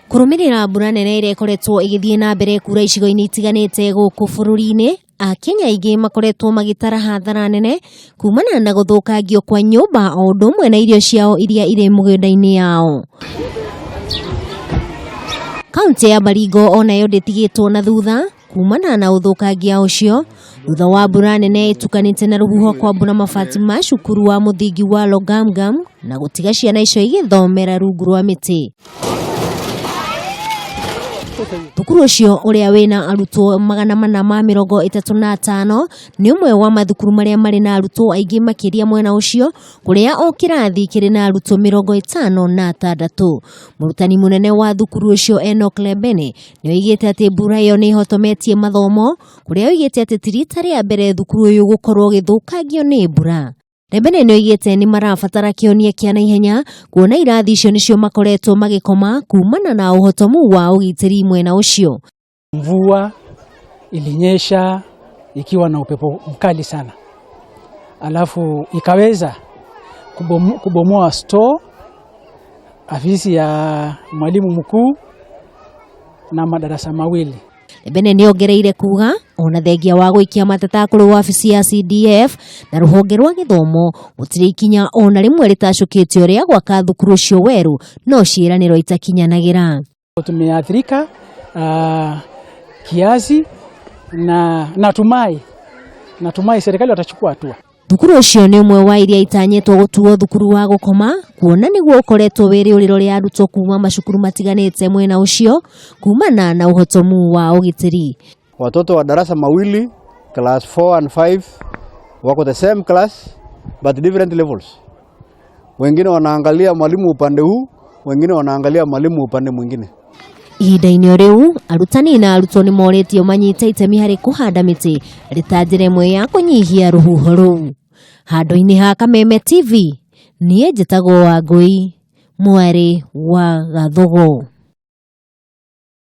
Kurumirira mbura nene ire ikoretwo igithie na mbere kura icigo-ini itiganite guku bururi-ini, Akenya aingĩ makoretwo magitara hathara nene kumana na guthukangio kwa nyumba o ũndũ ũmwe na irio ciao iria irĩ mũgũnda-inĩ yao. Kaunti ya Baringo onayo ndĩtigĩtwo na thutha kumana na ũthũkangia ũcio thutha wa mbura nene ĩtukanĩte na ruhuho kwambura mabati ma cukuru wa muthingi wa Logumgum na gũtiga ciana icio igĩthomera rungu rwa mĩtĩ. Thukuru ucio uria wina arutwo 435 ni umwe wa mathukuru maria mari na arutwo aingi makiria mwena ucio kuria o kirathi kiri na arutwo 56. Murutani munene wa thukuru ucio Enoch Lebene ni oigite ati mbura iyo ni ihotometie mathomo kuria oigite ati tirita ria mbere thukuru uyu gukorwo githukangio ni mbura. Lebene ni oigite ni marabatara kionia kia naihenya kuona irathi icio nicio makoretwo magikoma kumana na uhotomu wa ugitiri mwena ucio. Mvua ilinyesha ikiwa na upepo mkali sana, alafu ikaweza kubomoa store, afisi ya mwalimu mkuu na madarasa mawili. Lebene ni ongereire kuga ona thengia wa gũikia mateta kũrĩ wabici ya CDF na rũhonge rwa gĩthomo gũtirĩ ikinya ona rĩmwe rĩtacũkĩte ũrĩa gwaka thukuru ũcio weru no ciĩranĩro itakinyanagĩra. Tumeathirika kiasi na natumai serikali watachukua hatua. Thukuru ucio ni umwe wa iria itanyetwo gutuo thukuru wa gukoma kuona niguo ukoretwo wiri uriro ria arutwo kuma macukuru matiganite mwena ucio kumana na uhotomu wa ugitiri. Watoto wa darasa mawili class 4 and 5 wako the same class but different levels. Wengine wanaangalia mwalimu upande huu, wengine wanaangalia mwalimu upande mwingine. Ihinda-inĩ rĩu arutani na arutwo ni moretio manyite itemi harĩ kuhanda mĩtĩ rita njĩra ĩmwe ya kũnyihia rũhuho rũu. Handũ-inĩ ha Kameme TV niĩ njĩtagwo Wangui, mwarĩ wa Gathogo.